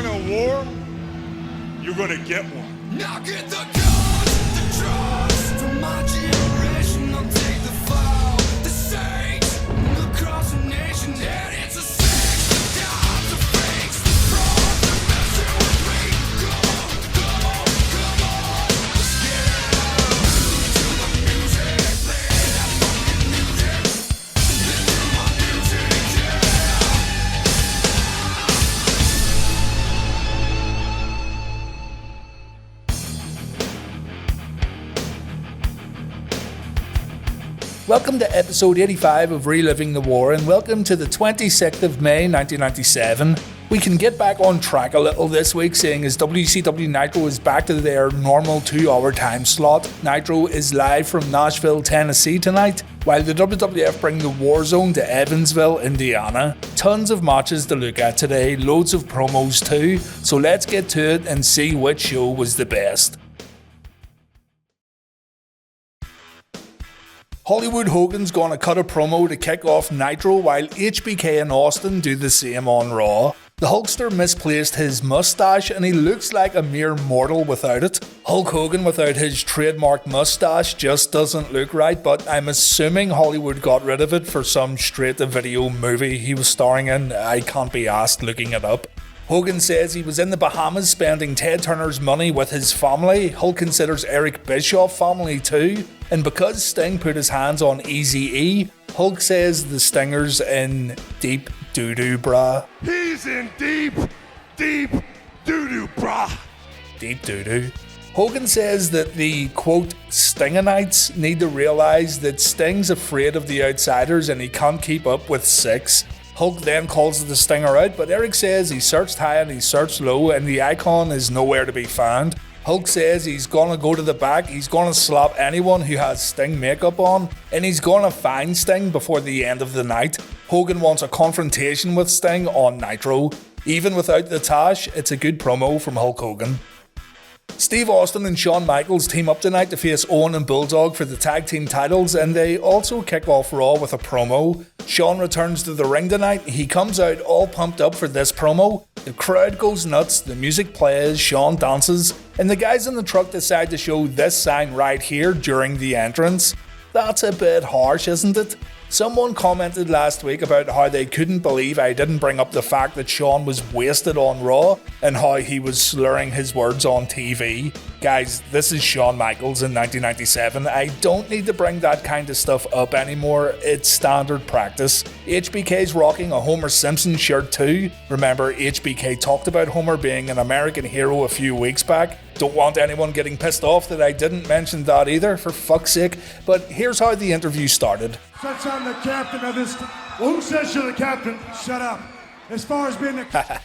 want a war, you're gonna get one. Knock at the doors, the drugs from my generation. I'll take the fall, the saints, across the nation. And it's a sex, the gods, the fakes, the frauds, the messing with me. Come on, let's get it out. To the music, play that fucking music. Listen to my music, yeah. Welcome to episode 85 of Reliving the War, and welcome to the 26th of May 1997. We can get back on track a little this week, seeing as WCW Nitro is back to their normal 2-hour time slot. Nitro is live from Nashville, Tennessee tonight, while the WWF bring the War Zone to Evansville, Indiana. Tons of matches to look at today, loads of promos too, so let's get to it and see which show was the best. Hollywood Hogan's gonna cut a promo to kick off Nitro while HBK and Austin do the same on Raw. The Hulkster misplaced his mustache and he looks like a mere mortal without it. Hulk Hogan without his trademark mustache just doesn't look right, but I'm assuming Hollywood got rid of it for some straight-to-video movie he was starring in. I can't be asked looking it up. Hogan says he was in the Bahamas spending Ted Turner's money with his family. Hulk considers Eric Bischoff family too. And because Sting put his hands on Eazy-E, Hulk says the Stinger's in deep doo-doo, brah. He's in deep doo-doo, brah. Deep doo-doo. Hogan says that the, quote, Stingonites need to realise that Sting's afraid of the outsiders and he can't keep up with 6. Hulk then calls the Stinger out, but Eric says he searched high and he searched low and the icon is nowhere to be found. Hulk says he's gonna go to the back, he's gonna slap anyone who has Sting makeup on, and he's gonna find Sting before the end of the night. Hogan wants a confrontation with Sting on Nitro. Even without the tash, it's a good promo from Hulk Hogan. Steve Austin and Shawn Michaels team up tonight to face Owen and Bulldog for the tag team titles, and they also kick off Raw with a promo. Shawn returns to the ring tonight. He comes out all pumped up for this promo. The crowd goes nuts, the music plays, Shawn dances, and the guys in the truck decide to show this sign right here during the entrance. That's a bit harsh, isn't it? Someone commented last week about how they couldn't believe I didn't bring up the fact that Shawn was wasted on Raw and how he was slurring his words on TV. Guys, this is Shawn Michaels in 1997. I don't need to bring that kind of stuff up anymore. It's standard practice. HBK's rocking a Homer Simpson shirt too. Remember, HBK talked about Homer being an American hero a few weeks back. Don't want anyone getting pissed off that I didn't mention that either, for fuck's sake. But here's how the interview started. Since I'm the captain of this... Well, who says you're the captain? Shut up. As far as being the...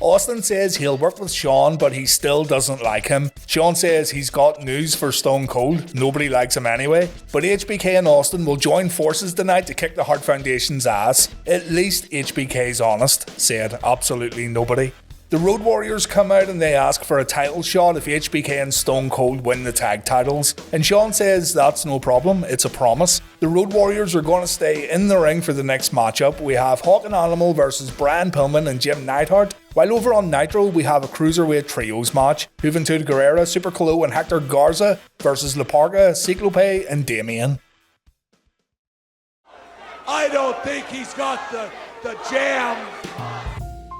Austin says he'll work with Shawn, but he still doesn't like him. Shawn says he's got news for Stone Cold. Nobody likes him anyway. But HBK and Austin will join forces tonight to kick the Hart Foundation's ass. At least HBK's honest, said absolutely nobody. The Road Warriors come out and they ask for a title shot if HBK and Stone Cold win the tag titles, and Shawn says that's no problem, it's a promise. The Road Warriors are going to stay in the ring for the next matchup. We have Hawk and Animal versus Brian Pillman and Jim Neidhart, while over on Nitro we have a Cruiserweight Trios match. Juventud Guerrera, Super Colo and Hector Garza versus La Parga, Ciclope and Damien. I don't think he's got the jam.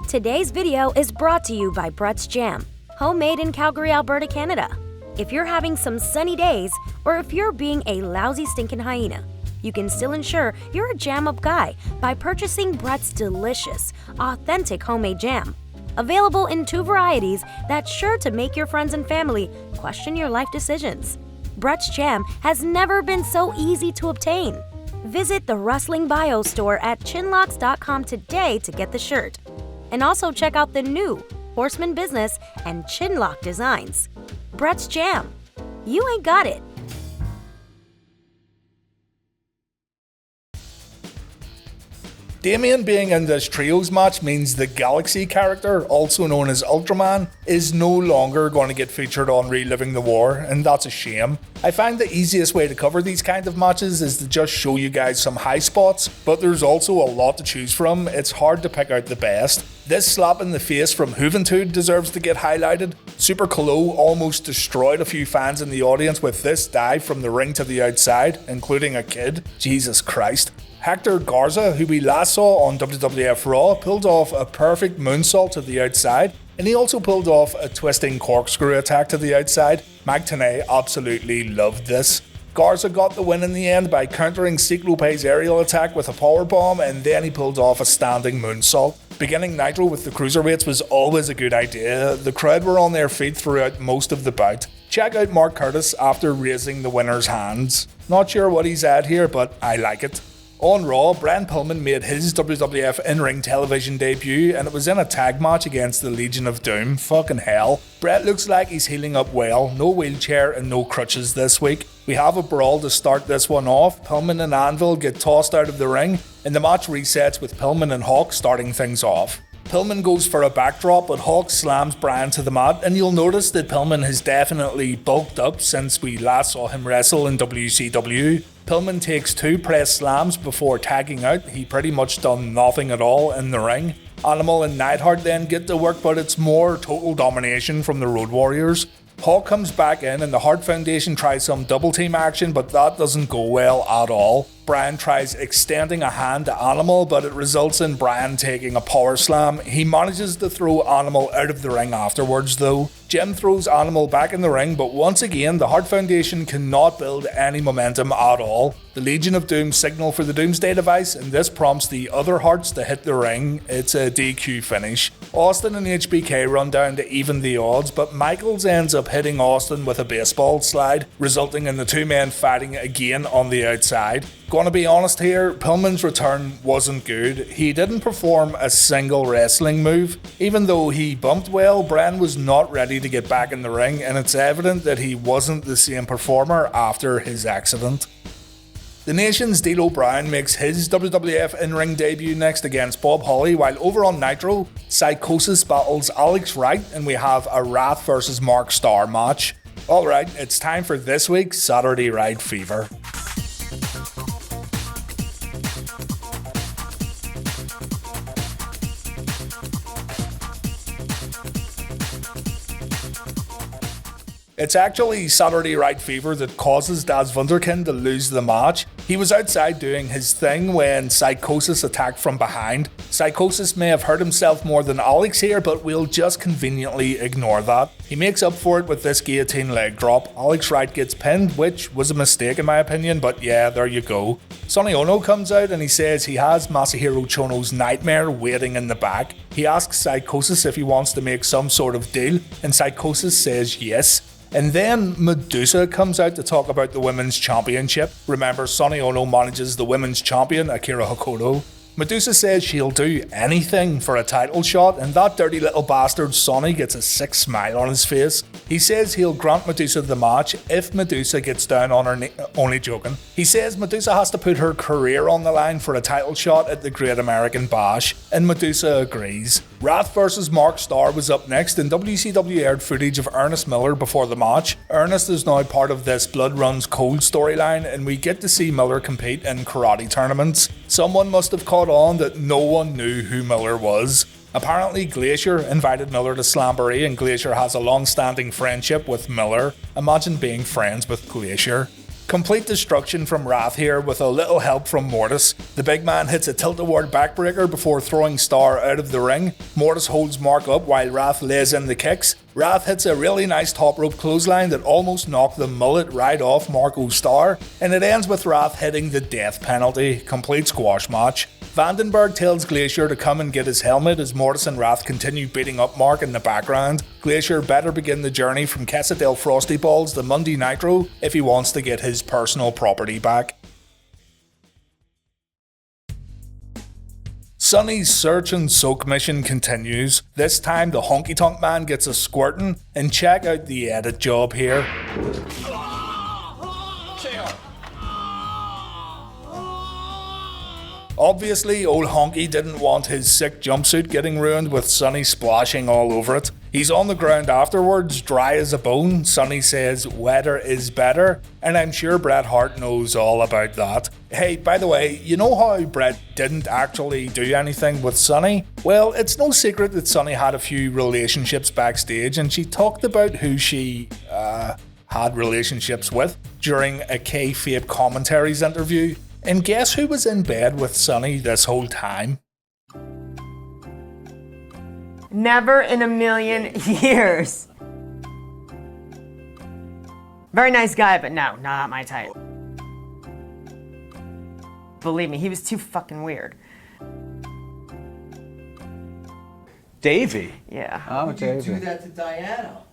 Today's video is brought to you by Brett's Jam, homemade in Calgary, Alberta, Canada. If you're having some sunny days, or if you're being a lousy stinking hyena, you can still ensure you're a jam-up guy by purchasing Brett's delicious, authentic homemade jam. Available in 2 varieties that's sure to make your friends and family question your life decisions. Brett's Jam has never been so easy to obtain. Visit the Rustling Bio store at chinlocks.com today to get the shirt. And also check out the new Horseman Business and Chinlock designs. Brett's Jam. You ain't got it. Damien being in this trios match means the Galaxy character, also known as Ultraman, is no longer going to get featured on Reliving the War, and that's a shame. I find the easiest way to cover these kind of matches is to just show you guys some high spots, but there's also a lot to choose from. It's hard to pick out the best. This slap in the face from Juventud deserves to get highlighted. Super Colo almost destroyed a few fans in the audience with this dive from the ring to the outside, including a kid. Jesus Christ. Hector Garza, who we last saw on WWF Raw, pulled off a perfect moonsault to the outside, and he also pulled off a twisting corkscrew attack to the outside. Mike Tenay absolutely loved this. Garza got the win in the end by countering Ciclope's aerial attack with a powerbomb, and then he pulled off a standing moonsault. Beginning Nitro with the Cruiserweights was always a good idea. The crowd were on their feet throughout most of the bout. Check out Mark Curtis after raising the winner's hands. Not sure what he's at here, but I like it. On Raw, Brian Pillman made his WWF in-ring television debut, and it was in a tag match against the Legion of Doom. Fucking hell. Brett looks like he's healing up well. No wheelchair and no crutches this week. We have a brawl to start this one off. Pillman and Anvil get tossed out of the ring, and the match resets with Pillman and Hawk starting things off. Pillman goes for a backdrop, but Hawk slams Brian to the mat, and you'll notice that Pillman has definitely bulked up since we last saw him wrestle in WCW. Pillman takes 2 press slams before tagging out. He pretty much done nothing at all in the ring. Animal and Neidhart then get to work, but it's more total domination from the Road Warriors. Hawk comes back in and the Hart Foundation tries some double team action, but that doesn't go well at all. Brian tries extending a hand to Animal, but it results in Brian taking a power slam. He manages to throw Animal out of the ring afterwards though. Jim throws Animal back in the ring, but once again the Hart Foundation cannot build any momentum at all. The Legion of Doom signal for the Doomsday device, and this prompts the other Hearts to hit the ring. It's a DQ finish. Austin and HBK run down to even the odds, but Michaels ends up hitting Austin with a baseball slide, resulting in the two men fighting again on the outside. Gonna be honest here, Pillman's return wasn't good. He didn't perform a single wrestling move. Even though he bumped well, Brian was not ready to get back in the ring, and it's evident that he wasn't the same performer after his accident. The Nation's D'Lo O'Brien makes his WWF in-ring debut next against Bob Holly, while over on Nitro, Psychosis battles Alex Wright, and we have a Wrath vs Mark Starr match. Alright, it's time for this week's Saturday Ride Fever. It's actually Saturday Night Fever that causes Das Wunderkind to lose the match. He was outside doing his thing when Psychosis attacked from behind. Psychosis may have hurt himself more than Alex here, but we'll just conveniently ignore that. He makes up for it with this guillotine leg drop. Alex Wright gets pinned, which was a mistake in my opinion, but yeah, there you go. Sonny Onno comes out and he says he has Masahiro Chono's nightmare waiting in the back. He asks Psychosis if he wants to make some sort of deal, and Psychosis says yes. And then Medusa comes out to talk about the Women's Championship. Remember, Sonny Onno manages the Women's Champion, Akira Hokuto. Medusa says she'll do anything for a title shot, and that dirty little bastard Sonny gets a sick smile on his face. He says he'll grant Medusa the match if Medusa gets down on her knee. Only joking. He says Medusa has to put her career on the line for a title shot at the Great American Bash, and Medusa agrees. Wrath vs Mark Starr was up next, and WCW aired footage of Ernest Miller before the match. Ernest is now part of this Blood Runs Cold storyline, and we get to see Miller compete in karate tournaments. Someone must have caught on that no one knew who Miller was. Apparently Glacier invited Miller to Slamboree, and Glacier has a long-standing friendship with Miller. Imagine being friends with Glacier. Complete destruction from Wrath here with a little help from Morrus. The big man hits a tilt-a-whirl backbreaker before throwing Starr out of the ring. Morrus holds Mark up while Wrath lays in the kicks. Wrath hits a really nice top rope clothesline that almost knocked the mullet right off Marco Starr, and it ends with Wrath hitting the death penalty. Complete squash match. Vandenberg tells Glacier to come and get his helmet as Mortis and Wrath continue beating up Mark in the background. Glacier better begin the journey from Casa del Frosty Balls to Monday Nitro if he wants to get his personal property back. Sonny's search and soak mission continues. This time the Honky Tonk Man gets a squirtin', and check out the edit job here. Obviously, old Honky didn't want his sick jumpsuit getting ruined with Sonny splashing all over it. He's on the ground afterwards, dry as a bone. Sonny says wetter is better, and I'm sure Bret Hart knows all about that. Hey, by the way, you know how Bret didn't actually do anything with Sonny? Well, it's no secret that Sonny had a few relationships backstage, and she talked about who she had relationships with during a kayfabe commentaries interview. And guess who was in bed with Sonny this whole time? Never in a million years. Very nice guy, but no, not my type. Believe me, he was too fucking weird. Davey? Yeah. Oh, Davey. Do that to Diana.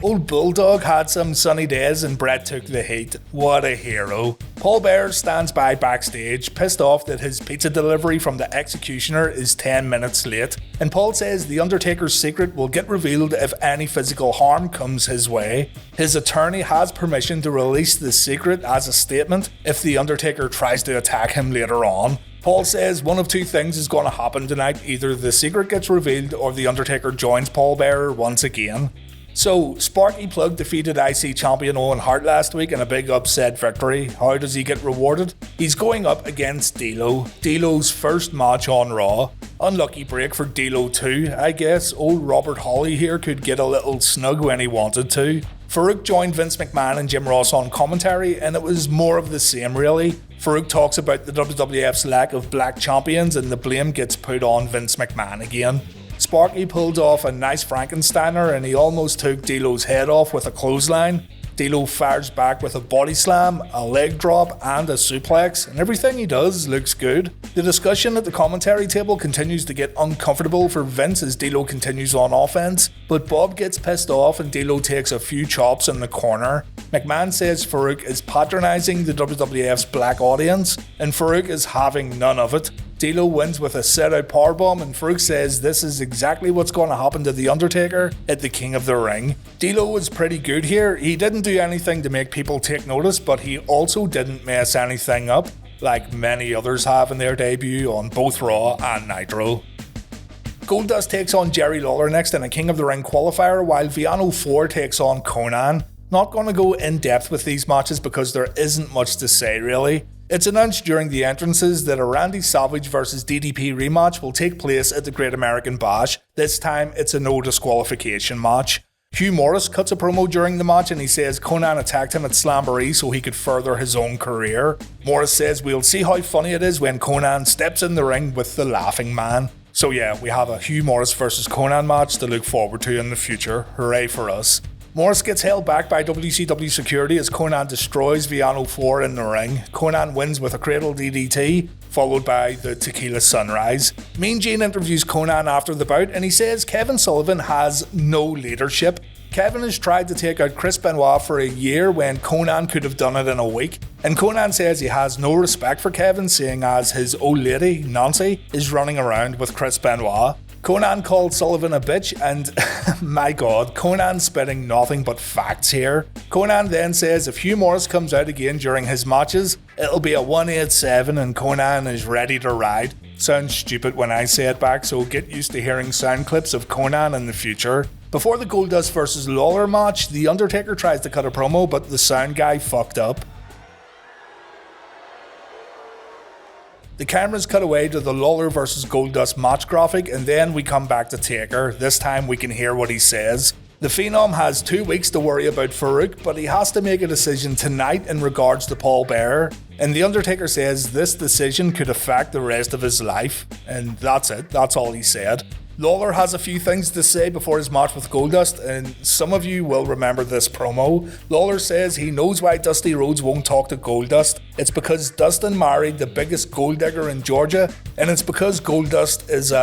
Old Bulldog had some sunny days and Bret took the heat. What a hero. Paul Bearer stands by backstage, pissed off that his pizza delivery from the Executioner is 10 minutes late. And Paul says the Undertaker's secret will get revealed if any physical harm comes his way. His attorney has permission to release the secret as a statement if the Undertaker tries to attack him later on. Paul says one of two things is going to happen tonight. Either the secret gets revealed or the Undertaker joins Paul Bearer once again. So, Sparky Plug defeated IC champion Owen Hart last week in a big upset victory. How does he get rewarded? He's going up against D'Lo. D'Lo's first match on Raw. Unlucky break for D'Lo too, I guess. Old Robert Holly here could get a little snug when he wanted to. Farouk joined Vince McMahon and Jim Ross on commentary, and it was more of the same really. Farouk talks about the WWF's lack of black champions, and the blame gets put on Vince McMahon again. Sparky pulled off a nice Frankensteiner and he almost took D'Lo's head off with a clothesline. D'Lo fires back with a body slam, a leg drop and a suplex, and everything he does looks good. The discussion at the commentary table continues to get uncomfortable for Vince as D'Lo continues on offense, but Bob gets pissed off and D'Lo takes a few chops in the corner. McMahon says Farouk is patronising the WWF's black audience, and Farouk is having none of it. D'Lo wins with a set-out powerbomb, and Farouk says this is exactly what's going to happen to The Undertaker at the King of the Ring. D'Lo was pretty good here. He didn't do anything to make people take notice, but he also didn't mess anything up, like many others have in their debut on both Raw and Nitro. Goldust takes on Jerry Lawler next in a King of the Ring qualifier, while Viano 4 takes on Konnan. Not going to go in depth with these matches because there isn't much to say really. It's announced during the entrances that a Randy Savage vs DDP rematch will take place at the Great American Bash. This time it's a no disqualification match. Hugh Morrus cuts a promo during the match and he says Konnan attacked him at Slamboree so he could further his own career. Morrus says we'll see how funny it is when Konnan steps in the ring with the Laughing Man. So yeah, we have a Hugh Morrus vs Konnan match to look forward to in the future. Hooray for us. Morrus gets held back by WCW security as Konnan destroys Viano 4 in the ring. Konnan wins with a cradle DDT, followed by the Tequila Sunrise. Mean Gene interviews Konnan after the bout and he says Kevin Sullivan has no leadership. Kevin has tried to take out Chris Benoit for a year when Konnan could have done it in a week. And Konnan says he has no respect for Kevin, seeing as his old lady, Nancy, is running around with Chris Benoit. Konnan called Sullivan a bitch and my god, Konnan's spitting nothing but facts here. Konnan then says if Hugh Morrus comes out again during his matches, it'll be a 187 and Konnan is ready to ride. Sounds stupid when I say it back, so get used to hearing sound clips of Konnan in the future. Before the Goldust vs Lawler match, The Undertaker tries to cut a promo but the sound guy fucked up. The cameras cut away to the Lawler vs Goldust match graphic and then we come back to Taker. This time we can hear what he says. The Phenom has 2 weeks to worry about Farouk, but he has to make a decision tonight in regards to Paul Bearer. And The Undertaker says this decision could affect the rest of his life. And that's it, that's all he said. Lawler has a few things to say before his match with Goldust, and some of you will remember this promo. Lawler says he knows why Dusty Rhodes won't talk to Goldust. It's because Dustin married the biggest gold digger in Georgia, and it's because Goldust is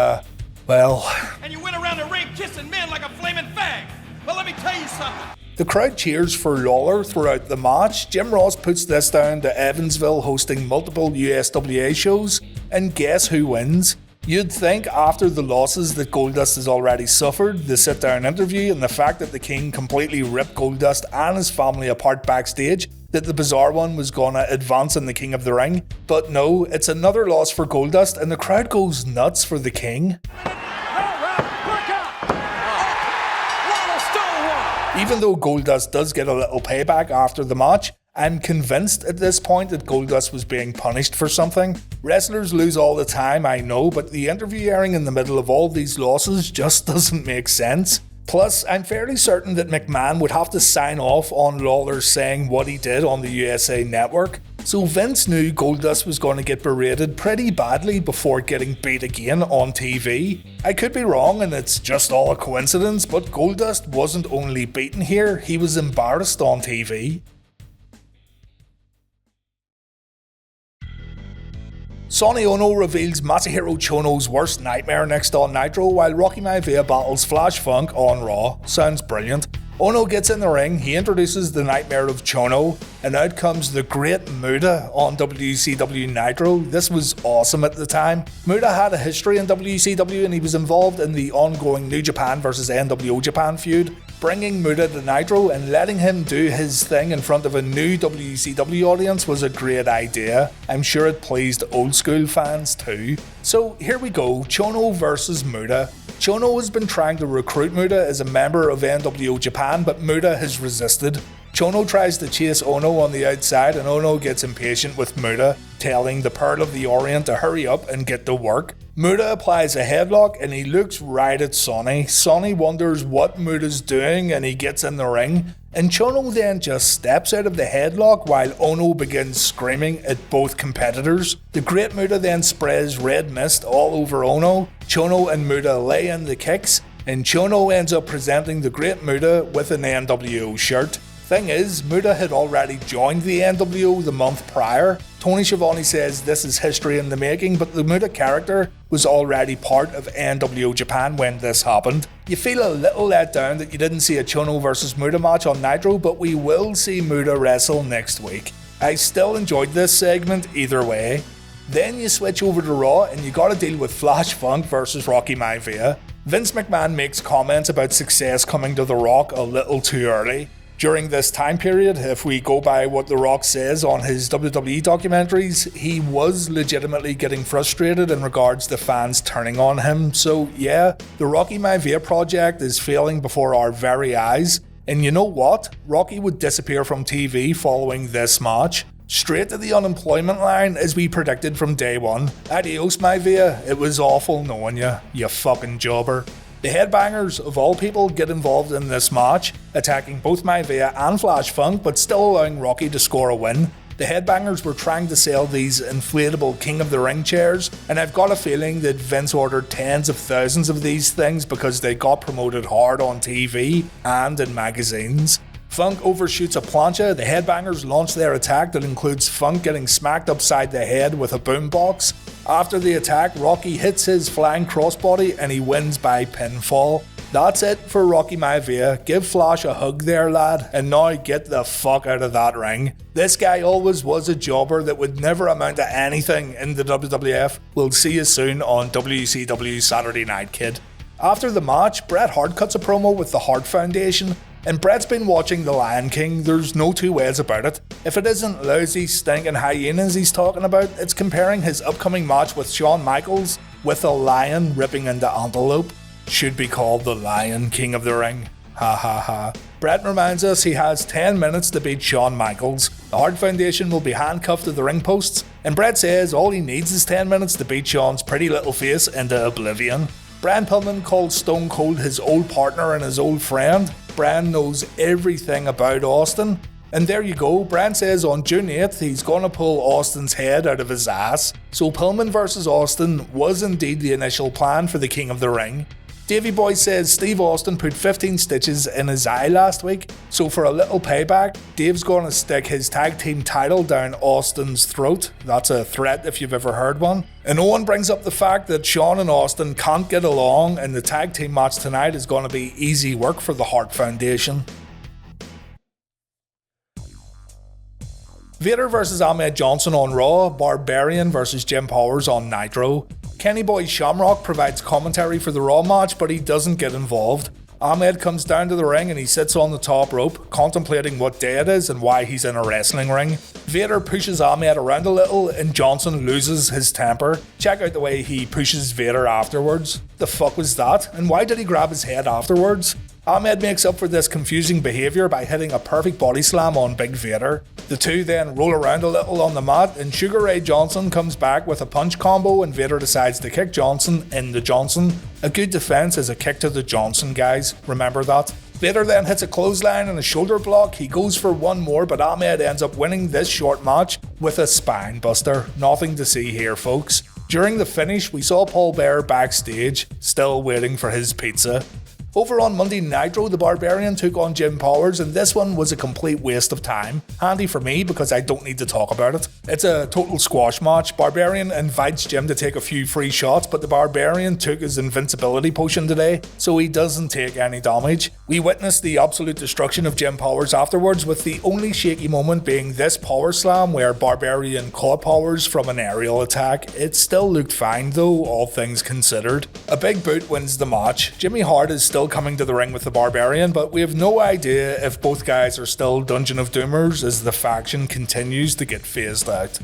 well... And you went around the ring kissing men like a flaming fag. Well, let me tell you something. The crowd cheers for Lawler throughout the match. Jim Ross puts this down to Evansville hosting multiple USWA shows, and guess who wins? You'd think after the losses that Goldust has already suffered, the sit-down interview and the fact that the King completely ripped Goldust and his family apart backstage, that the bizarre one was gonna advance in the King of the Ring. But no, it's another loss for Goldust and the crowd goes nuts for the King. Even though Goldust does get a little payback after the match, I'm convinced at this point that Goldust was being punished for something. Wrestlers lose all the time, I know, but the interview airing in the middle of all these losses just doesn't make sense. Plus, I'm fairly certain that McMahon would have to sign off on Lawler saying what he did on the USA Network, so Vince knew Goldust was going to get berated pretty badly before getting beat again on TV. I could be wrong and it's just all a coincidence, but Goldust wasn't only beaten here, he was embarrassed on TV. Sonny Onno reveals Masahiro Chono's worst nightmare next on Nitro, while Rocky Maivia battles Flash Funk on Raw. Sounds brilliant. Onno gets in the ring, he introduces the nightmare of Chono, and out comes the great Muta on WCW Nitro. This was awesome at the time. Muta had a history in WCW and he was involved in the ongoing New Japan vs NWO Japan feud. Bringing Muta to Nitro and letting him do his thing in front of a new WCW audience was a great idea. I'm sure it pleased old school fans too. So here we go, Chono versus Muta. Chono has been trying to recruit Muta as a member of NWO Japan, but Muta has resisted. Chono tries to chase Onno on the outside and Onno gets impatient with Muta, telling the Pearl of the Orient to hurry up and get to work. Muta applies a headlock and he looks right at Sonny. Sonny wonders what Muta's doing and he gets in the ring. And Chono then just steps out of the headlock while Onno begins screaming at both competitors. The great Muta then sprays red mist all over Onno. Chono and Muta lay in the kicks and Chono ends up presenting the great Muta with an NWO shirt. Thing is, Muta had already joined the NWO the month prior. Tony Schiavone says this is history in the making, but the Muta character was already part of NWO Japan when this happened. You feel a little let down that you didn't see a Chono vs Muta match on Nitro, but we will see Muta wrestle next week. I still enjoyed this segment either way. Then you switch over to Raw and you gotta deal with Flash Funk versus Rocky Maivia. Vince McMahon makes comments about success coming to The Rock a little too early. During this time period, if we go by what The Rock says on his WWE documentaries, he was legitimately getting frustrated in regards to fans turning on him. So yeah, the Rocky Maivia project is failing before our very eyes. And you know what? Rocky would disappear from TV following this match. Straight to the unemployment line as we predicted from day one. Adios Maivia, it was awful knowing you fucking jobber. The Headbangers, of all people, get involved in this match, attacking both Maivia and Flash Funk, but still allowing Rocky to score a win. The Headbangers were trying to sell these inflatable King of the Ring chairs, and I've got a feeling that Vince ordered tens of thousands of these things because they got promoted hard on TV and in magazines. Funk overshoots a plancha, the Headbangers launch their attack that includes Funk getting smacked upside the head with a boombox. After the attack, Rocky hits his flying crossbody and he wins by pinfall. That's it for Rocky Maivia. Give Flash a hug there, lad, and now get the fuck out of that ring. This guy always was a jobber that would never amount to anything in the WWF. We'll see you soon on WCW Saturday Night Kid. After the match, Bret Hart cuts a promo with the Hart Foundation. And Bret's been watching The Lion King, there's no two ways about it. If it isn't lousy, stinking hyenas he's talking about, it's comparing his upcoming match with Shawn Michaels with a lion ripping into antelope. Should be called the Lion King of the Ring. Ha ha ha. Bret reminds us he has 10 minutes to beat Shawn Michaels. The Hart Foundation will be handcuffed to the ring posts, and Bret says all he needs is 10 minutes to beat Shawn's pretty little face into oblivion. Brian Pillman called Stone Cold his old partner and his old friend. Brian knows everything about Austin. And there you go, Brian says on June 8th he's gonna pull Austin's head out of his ass. So Pillman vs Austin was indeed the initial plan for the King of the Ring. Davey Boy says Steve Austin put 15 stitches in his eye last week, so for a little payback, Dave's gonna stick his tag team title down Austin's throat. That's a threat if you've ever heard one. And Owen brings up the fact that Shawn and Austin can't get along and the tag team match tonight is gonna be easy work for the Hart Foundation. Vader vs Ahmed Johnson on Raw, Barbarian vs Jim Powers on Nitro. Kenny Boy Shamrock provides commentary for the Raw match, but he doesn't get involved. Ahmed comes down to the ring and he sits on the top rope, contemplating what day it is and why he's in a wrestling ring. Vader pushes Ahmed around a little and Johnson loses his temper. Check out the way he pushes Vader afterwards. The fuck was that? And why did he grab his head afterwards? Ahmed makes up for this confusing behaviour by hitting a perfect body slam on Big Vader. The two then roll around a little on the mat and Sugar Ray Johnson comes back with a punch combo and Vader decides to kick Johnson into Johnson. A good defence is a kick to the Johnson, guys, remember that. Vader then hits a clothesline and a shoulder block. He goes for one more, but Ahmed ends up winning this short match with a spine buster. Nothing to see here, folks. During the finish, we saw Paul Bearer backstage, still waiting for his pizza. Over on Monday Nitro, the Barbarian took on Jim Powers, and this one was a complete waste of time. Handy for me because I don't need to talk about it. It's a total squash match. Barbarian invites Jim to take a few free shots, but the Barbarian took his invincibility potion today, so he doesn't take any damage. We witnessed the absolute destruction of Jim Powers afterwards, with the only shaky moment being this power slam where Barbarian caught Powers from an aerial attack. It still looked fine though, all things considered. A big boot wins the match. Jimmy Hart is still coming to the ring with the Barbarian, but we have no idea if both guys are still Dungeon of Doomers as the faction continues to get phased out.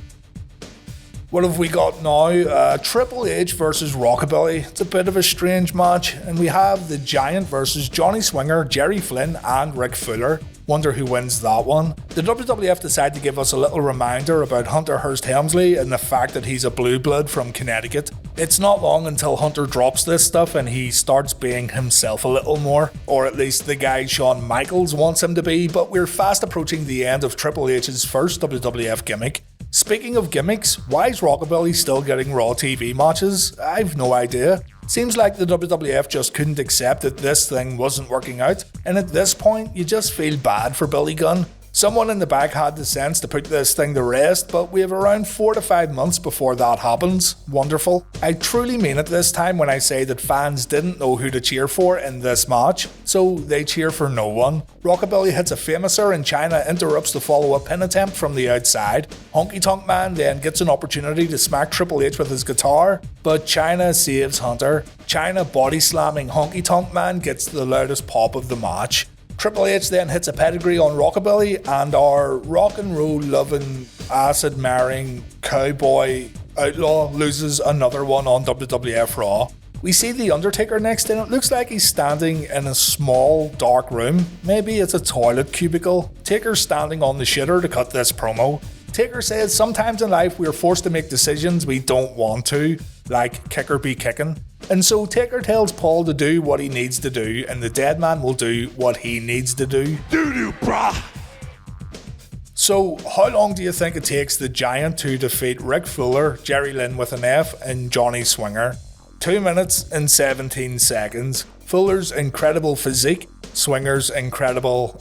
What have we got now? Triple H versus Rockabilly. It's a bit of a strange match, and we have the Giant versus Johnny Swinger, Jerry Flynn and Rick Fuller. Wonder who wins that one. The WWF decided to give us a little reminder about Hunter Hearst Helmsley and the fact that he's a blue blood from Connecticut. It's not long until Hunter drops this stuff and he starts being himself a little more, or at least the guy Shawn Michaels wants him to be, but we're fast approaching the end of Triple H's first WWF gimmick. Speaking of gimmicks, why is Rockabilly still getting Raw TV matches? I've no idea. Seems like the WWF just couldn't accept that this thing wasn't working out, and at this point, you just feel bad for Billy Gunn. Someone in the back had the sense to put this thing to rest, but we have around 4 to 5 months before that happens. Wonderful. I truly mean it this time when I say that fans didn't know who to cheer for in this match, so they cheer for no one. Rockabilly hits a famouser and Chyna interrupts the follow-up pin attempt from the outside. Honky Tonk Man then gets an opportunity to smack Triple H with his guitar, but Chyna saves Hunter. Chyna body slamming Honky Tonk Man gets the loudest pop of the match. Triple H then hits a pedigree on Rockabilly, and our rock and roll loving, acid marrying cowboy outlaw loses another one on WWF Raw. We see the Undertaker next, and it looks like he's standing in a small dark room. Maybe it's a toilet cubicle. Taker's standing on the shitter to cut this promo. Taker says sometimes in life we're forced to make decisions we don't want to, like kick or be kicking. And so Taker tells Paul to do what he needs to do, and the dead man will do what he needs to do. Doo-doo, brah! So how long do you think it takes the Giant to defeat Rick Fuller, Jerry Lynn with an F, and Johnny Swinger? 2 minutes and 17 seconds. Fuller's incredible physique, Swinger's incredible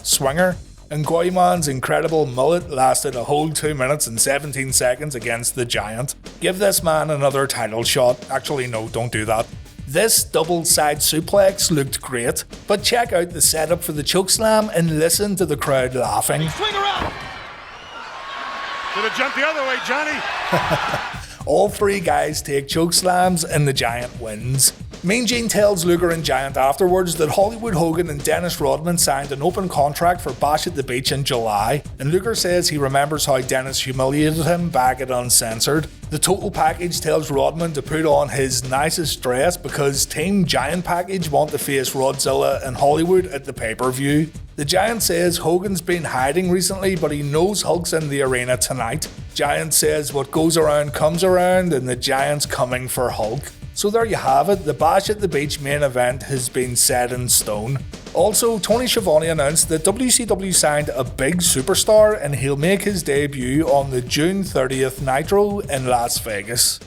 swinger, and Goyman's incredible mullet lasted a whole 2 minutes and 17 seconds against the Giant. Give this man another title shot. Actually, no, don't do that. This double side suplex looked great, but check out the setup for the chokeslam and listen to the crowd laughing. Swing around! Should have jumped the other way, Johnny. All three guys take chokeslams and the Giant wins. Mean Gene tells Luger and Giant afterwards that Hollywood Hogan and Dennis Rodman signed an open contract for Bash at the Beach in July, and Luger says he remembers how Dennis humiliated him back at Uncensored. The total package tells Rodman to put on his nicest dress because Team Giant package want to face Rodzilla and Hollywood at the pay-per-view. The Giant says Hogan's been hiding recently, but he knows Hulk's in the arena tonight. Giant says what goes around comes around, and the Giant's coming for Hulk. So there you have it, the Bash at the Beach main event has been set in stone. Also, Tony Schiavone announced that WCW signed a big superstar and he'll make his debut on the June 30th Nitro in Las Vegas.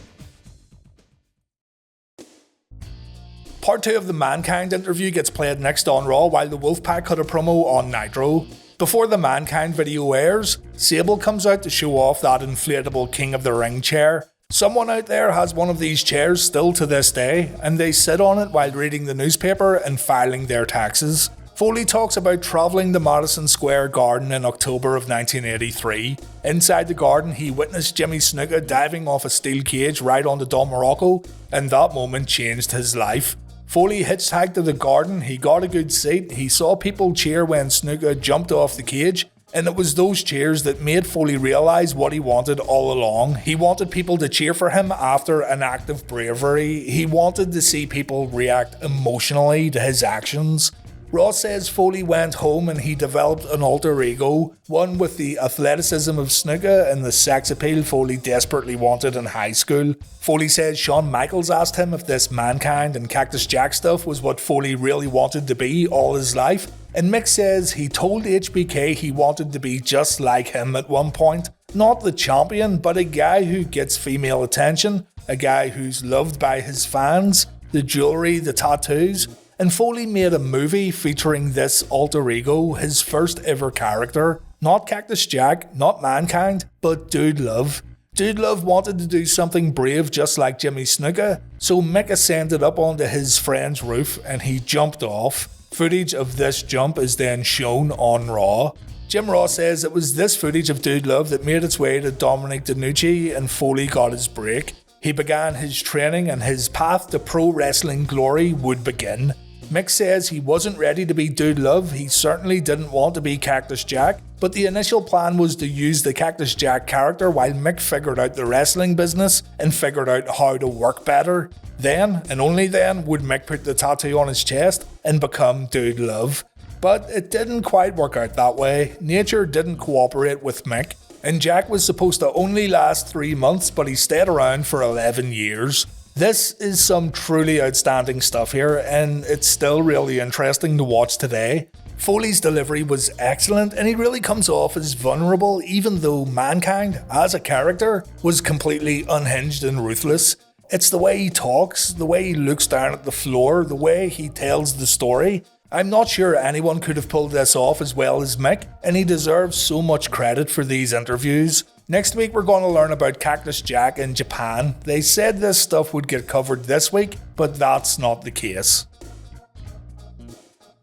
Part 2 of the Mankind interview gets played next on Raw while the Wolfpack cut a promo on Nitro. Before the Mankind video airs, Sable comes out to show off that inflatable King of the Ring chair. Someone out there has one of these chairs still to this day, and they sit on it while reading the newspaper and filing their taxes. Foley talks about travelling to Madison Square Garden in October of 1983. Inside the garden, he witnessed Jimmy Snuka diving off a steel cage right onto Don Morocco, and that moment changed his life. Foley hitchhiked to the garden, he got a good seat, he saw people cheer when Snuka jumped off the cage, and it was those cheers that made Foley realise what he wanted all along. He wanted people to cheer for him after an act of bravery. He wanted to see people react emotionally to his actions. Ross says Foley went home and he developed an alter ego, one with the athleticism of Snuka and the sex appeal Foley desperately wanted in high school. Foley says Shawn Michaels asked him if this Mankind and Cactus Jack stuff was what Foley really wanted to be all his life, and Mick says he told HBK he wanted to be just like him at one point. Not the champion, but a guy who gets female attention, a guy who's loved by his fans, the jewelry, the tattoos. And Foley made a movie featuring this alter ego, his first ever character. Not Cactus Jack, not Mankind, but Dude Love. Dude Love wanted to do something brave just like Jimmy Snuka, so Mick ascended up onto his friend's roof and he jumped off. Footage of this jump is then shown on Raw. Jim Ross says it was this footage of Dude Love that made its way to Dominic DeNucci and Foley got his break. He began his training and his path to pro wrestling glory would begin. Mick says he wasn't ready to be Dude Love, he certainly didn't want to be Cactus Jack, but the initial plan was to use the Cactus Jack character while Mick figured out the wrestling business and figured out how to work better. Then, and only then, would Mick put the tattoo on his chest and become Dude Love. But it didn't quite work out that way. Nature didn't cooperate with Mick, and Jack was supposed to only last 3 months, but he stayed around for 11 years. This is some truly outstanding stuff here, and it's still really interesting to watch today. Foley's delivery was excellent, and he really comes off as vulnerable, even though Mankind, as a character, was completely unhinged and ruthless. It's the way he talks, the way he looks down at the floor, the way he tells the story. I'm not sure anyone could have pulled this off as well as Mick, and he deserves so much credit for these interviews. Next week we're going to learn about Cactus Jack in Japan. They said this stuff would get covered this week, but that's not the case.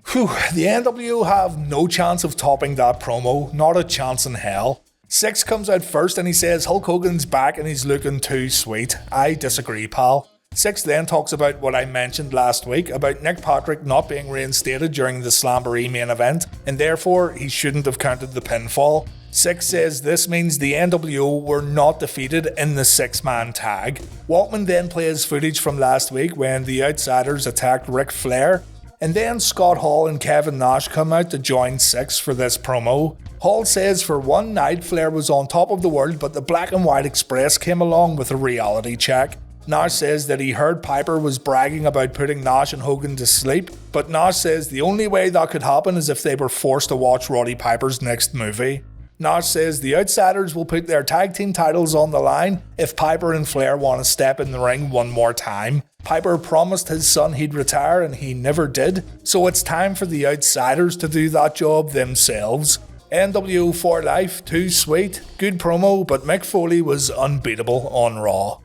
Whew, the NWO have no chance of topping that promo, not a chance in hell. Six comes out first and he says Hulk Hogan's back and he's looking too sweet. I disagree, pal. Six then talks about what I mentioned last week about Nick Patrick not being reinstated during the Slamboree main event, and therefore he shouldn't have counted the pinfall. Six says this means the NWO were not defeated in the six-man tag. Waltman then plays footage from last week when the Outsiders attacked Ric Flair, and then Scott Hall and Kevin Nash come out to join Six for this promo. Hall says for one night Flair was on top of the world, but the Black and White Express came along with a reality check. Nash says that he heard Piper was bragging about putting Nash and Hogan to sleep, but Nash says the only way that could happen is if they were forced to watch Roddy Piper's next movie. Nash says the Outsiders will put their tag team titles on the line if Piper and Flair want to step in the ring one more time. Piper promised his son he'd retire and he never did, so it's time for the Outsiders to do that job themselves. NWO for life, too sweet, good promo, but Mick Foley was unbeatable on Raw.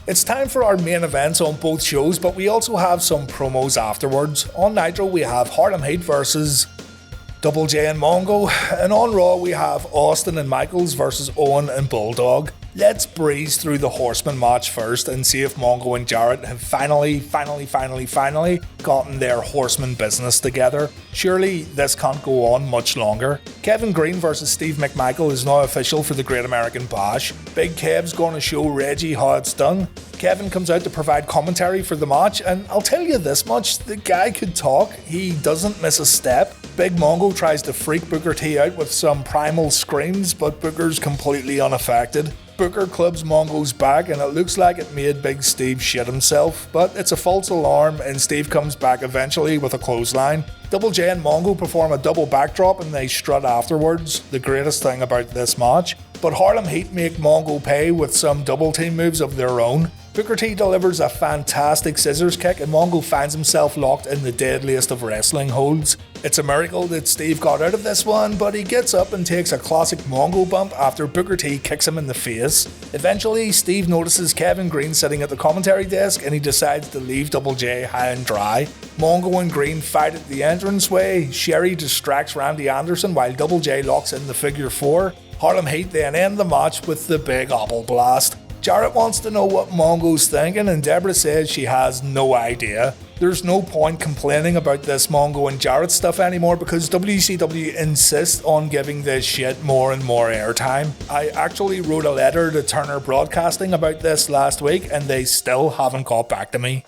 It's time for our main events on both shows, but we also have some promos afterwards. On Nitro we have Harlem Heat versus Double J and Mongo, and on Raw we have Austin and Michaels versus Owen and Bulldog. Let's breeze through the Horseman match first and see if Mongo and Jarrett have finally gotten their Horseman business together. Surely this can't go on much longer. Kevin Green versus Steve McMichael is now official for the Great American Bash. Big Kev's going to show Reggie how it's done. Kevin comes out to provide commentary for the match, and I'll tell you this much, the guy could talk, he doesn't miss a step. Big Mongo tries to freak Booker T out with some primal screams, but Booker's completely unaffected. Booker clubs Mongo's back and it looks like it made Big Steve shit himself, but it's a false alarm and Steve comes back eventually with a clothesline. Double J and Mongo perform a double backdrop and they strut afterwards, the greatest thing about this match. But Harlem Heat make Mongo pay with some double team moves of their own. Booker T delivers a fantastic scissors kick and Mongo finds himself locked in the deadliest of wrestling holds. It's a miracle that Steve got out of this one, but he gets up and takes a classic Mongo bump after Booker T kicks him in the face. Eventually, Steve notices Kevin Green sitting at the commentary desk and he decides to leave Double J high and dry. Mongo and Green fight at the entranceway, Sherry distracts Randy Anderson while Double J locks in the figure 4. Harlem Heat then end the match with the big apple blast. Jarrett wants to know what Mongo's thinking and Deborah says she has no idea. There's no point complaining about this Mongo and Jarrett stuff anymore because WCW insists on giving this shit more and more airtime. I actually wrote a letter to Turner Broadcasting about this last week and they still haven't got back to me.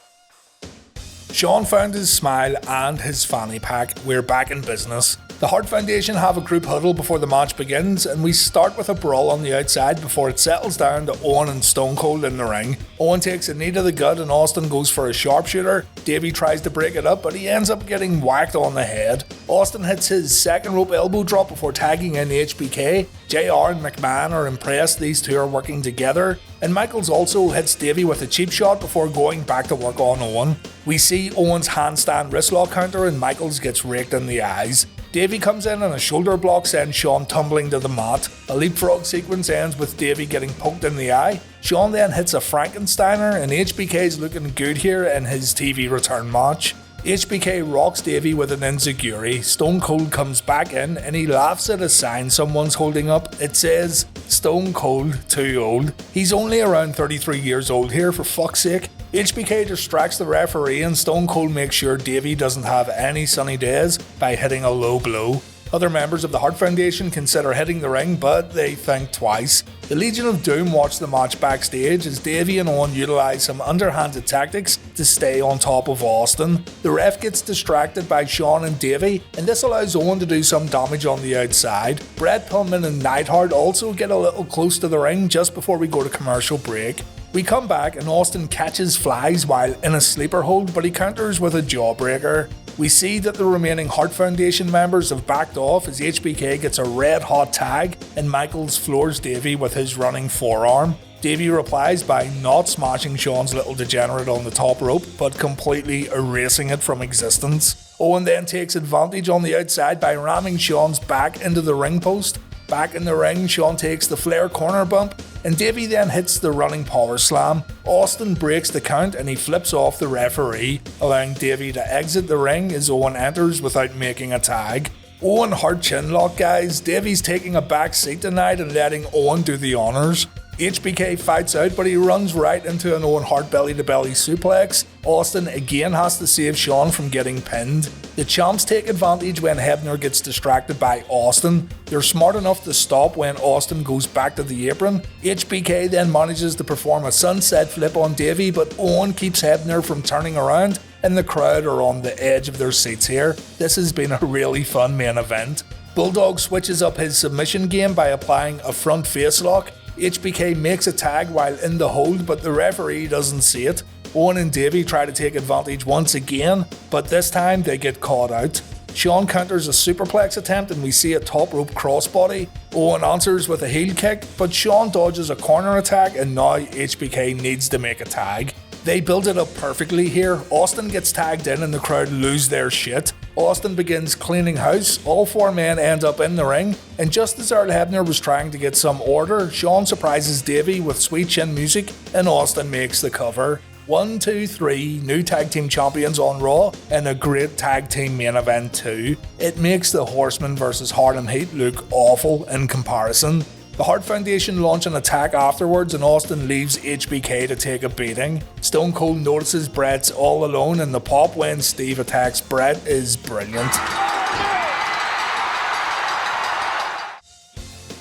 Shawn found his smile and his fanny pack. We're back in business. The Hart Foundation have a group huddle before the match begins, and we start with a brawl on the outside before it settles down to Owen and Stone Cold in the ring. Owen takes a knee to the gut and Austin goes for a sharpshooter. Davey tries to break it up, but he ends up getting whacked on the head. Austin hits his second rope elbow drop before tagging in HBK. JR and McMahon are impressed these two are working together, and Michaels also hits Davey with a cheap shot before going back to work on Owen. We see Owen's handstand wristlock counter and Michaels gets raked in the eyes. Davey comes in and a shoulder block sends Shawn tumbling to the mat. A leapfrog sequence ends with Davey getting poked in the eye. Shawn then hits a Frankensteiner and HBK's looking good here in his TV return match. HBK rocks Davey with an enziguri. Stone Cold comes back in and he laughs at a sign someone's holding up. It says, "Stone Cold, too old." He's only around 33 years old here, for fuck's sake. HBK distracts the referee and Stone Cold makes sure Davey doesn't have any sunny days by hitting a low blow. Other members of the Hart Foundation consider hitting the ring, but they think twice. The Legion of Doom watch the match backstage as Davey and Owen utilise some underhanded tactics to stay on top of Austin. The ref gets distracted by Shawn and Davey, and this allows Owen to do some damage on the outside. Brett, Pillman and Neidhart also get a little close to the ring just before we go to commercial break. We come back and Austin catches flies while in a sleeper hold, but he counters with a jawbreaker. We see that the remaining Hart Foundation members have backed off as HBK gets a red hot tag and Michaels floors Davey with his running forearm. Davey replies by not smashing Shawn's little degenerate on the top rope, but completely erasing it from existence. Owen then takes advantage on the outside by ramming Shawn's back into the ring post. Back in the ring, Shawn takes the Flair corner bump, and Davey then hits the running power slam. Austin breaks the count and he flips off the referee, allowing Davey to exit the ring as Owen enters without making a tag. Owen Hart chinlock, guys. Davey's taking a back seat tonight and letting Owen do the honours. HBK fights out, but he runs right into an Owen Hart belly-to-belly suplex. Austin again has to save Shawn from getting pinned. The champs take advantage when Hebner gets distracted by Austin. They're smart enough to stop when Austin goes back to the apron. HBK then manages to perform a sunset flip on Davey, but Owen keeps Hebner from turning around, and the crowd are on the edge of their seats here. This has been a really fun main event. Bulldog switches up his submission game by applying a front face lock. HBK makes a tag while in the hold, but the referee doesn't see it. Owen and Davey try to take advantage once again, but this time they get caught out. Shawn counters a superplex attempt and we see a top rope crossbody. Owen answers with a heel kick, but Shawn dodges a corner attack and now HBK needs to make a tag. They build it up perfectly here. Austin gets tagged in and the crowd lose their shit. Austin begins cleaning house, all four men end up in the ring, and just as Earl Hebner was trying to get some order, Shawn surprises Davey with sweet chin music and Austin makes the cover. 1, 2, 3 new tag team champions on Raw and a great tag team main event too. It makes the Horsemen vs Harlem Heat look awful in comparison. The Hart Foundation launch an attack afterwards and Austin leaves HBK to take a beating. Stone Cold notices Brett's all alone and the pop when Steve attacks Brett is brilliant.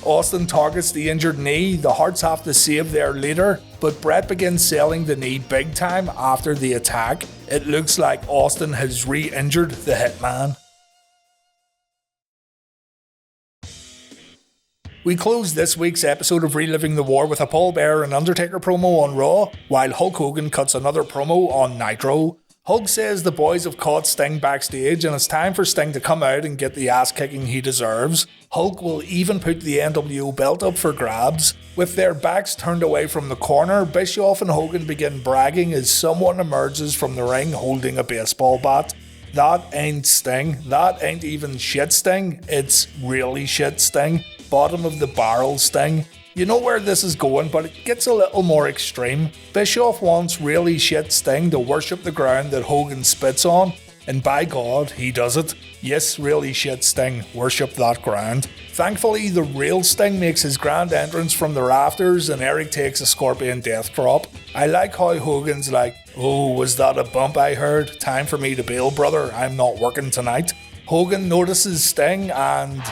Austin targets the injured knee, the Harts have to save their leader, but Brett begins selling the knee big time after the attack. It looks like Austin has re-injured the Hitman. We close this week's episode of Reliving the War with a Paul Bearer and Undertaker promo on Raw, while Hulk Hogan cuts another promo on Nitro. Hulk says the boys have caught Sting backstage and it's time for Sting to come out and get the ass kicking he deserves. Hulk will even put the NWO belt up for grabs. With their backs turned away from the corner, Bischoff and Hogan begin bragging as someone emerges from the ring holding a baseball bat. That ain't Sting. That ain't even shit Sting. It's really shit Sting. Bottom of the barrel Sting. You know where this is going, but it gets a little more extreme. Bischoff wants really shit Sting to worship the ground that Hogan spits on, and by God, he does it. Yes, really shit Sting, worship that ground. Thankfully, the real Sting makes his grand entrance from the rafters and Eric takes a Scorpion death drop. I like how Hogan's like, "Oh, was that a bump I heard? Time for me to bail, brother, I'm not working tonight." Hogan notices Sting and...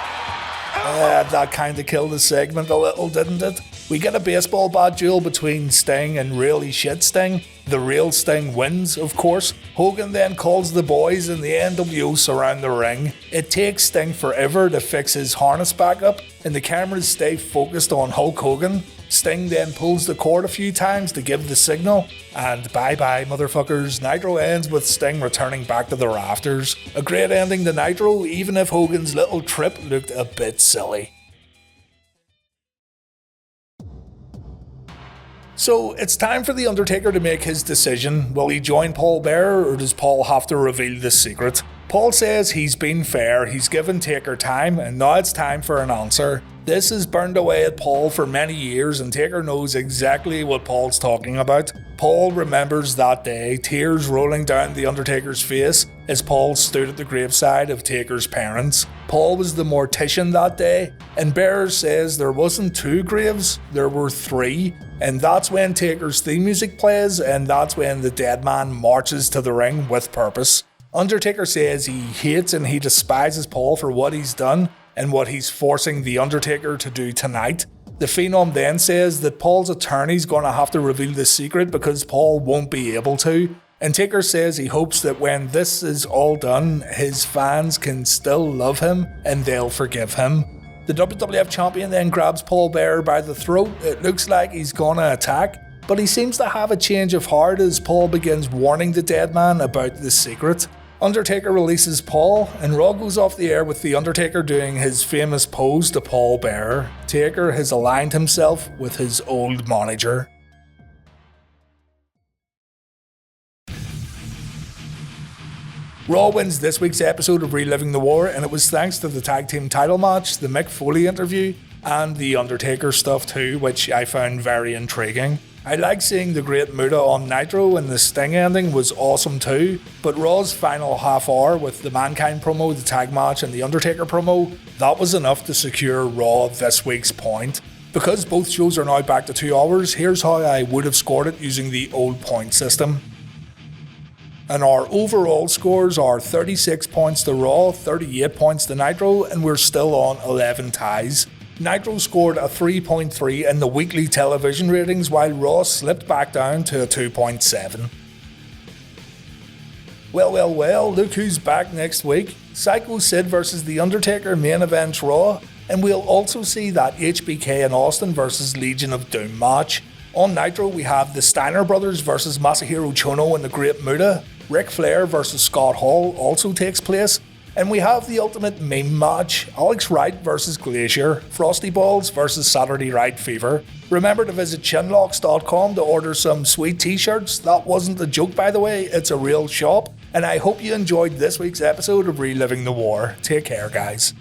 that kinda killed the segment a little, didn't it? We get a baseball bat duel between Sting and really shit Sting. The real Sting wins, of course. Hogan then calls the boys and the NWO surround the ring. It takes Sting forever to fix his harness back up, and the cameras stay focused on Hulk Hogan. Sting then pulls the cord a few times to give the signal, and bye bye motherfuckers. Nitro ends with Sting returning back to the rafters. A great ending to Nitro, even if Hogan's little trip looked a bit silly. So it's time for The Undertaker to make his decision. Will he join Paul Bearer or does Paul have to reveal the secret? Paul says he's been fair, he's given Taker time, and now it's time for an answer. This has burned away at Paul for many years and Taker knows exactly what Paul's talking about. Paul remembers that day, tears rolling down The Undertaker's face as Paul stood at the graveside of Taker's parents. Paul was the mortician that day, and Bearer says there wasn't 2 graves, there were 3, and that's when Taker's theme music plays and that's when the dead man marches to the ring with purpose. Undertaker says he hates and he despises Paul for what he's done and what he's forcing The Undertaker to do tonight. The Phenom then says that Paul's attorney's gonna have to reveal the secret because Paul won't be able to, and Taker says he hopes that when this is all done, his fans can still love him and they'll forgive him. The WWF champion then grabs Paul Bearer by the throat. It looks like he's gonna attack, but he seems to have a change of heart as Paul begins warning the dead man about the secret. Undertaker releases Paul, and Raw goes off the air with The Undertaker doing his famous pose to Paul Bearer. Taker has aligned himself with his old manager. Raw wins this week's episode of Reliving the War, and it was thanks to the tag team title match, the Mick Foley interview, and the Undertaker stuff too, which I found very intriguing. I like seeing the Great Muta on Nitro, and the Sting ending was awesome too, but Raw's final half hour with the Mankind promo, the tag match and the Undertaker promo, that was enough to secure Raw this week's point. Because both shows are now back to 2 hours, here's how I would have scored it using the old point system. And our overall scores are 36 points to Raw, 38 points to Nitro, and we're still on 11 ties. Nitro scored a 3.3 in the weekly television ratings, while Raw slipped back down to a 2.7. Well, look who's back next week. Psycho Sid vs The Undertaker main event Raw, and we'll also see that HBK and Austin vs Legion of Doom match. On Nitro we have the Steiner brothers vs Masahiro Chono and the Great Muta. Ric Flair vs Scott Hall also takes place. And we have the ultimate meme match, Alex Wright vs Glacier, Frosty Balls vs Saturday Night Fever. Remember to visit chinlocks.com to order some sweet t-shirts. That wasn't a joke by the way, it's a real shop. And I hope you enjoyed this week's episode of Reliving the War. Take care guys.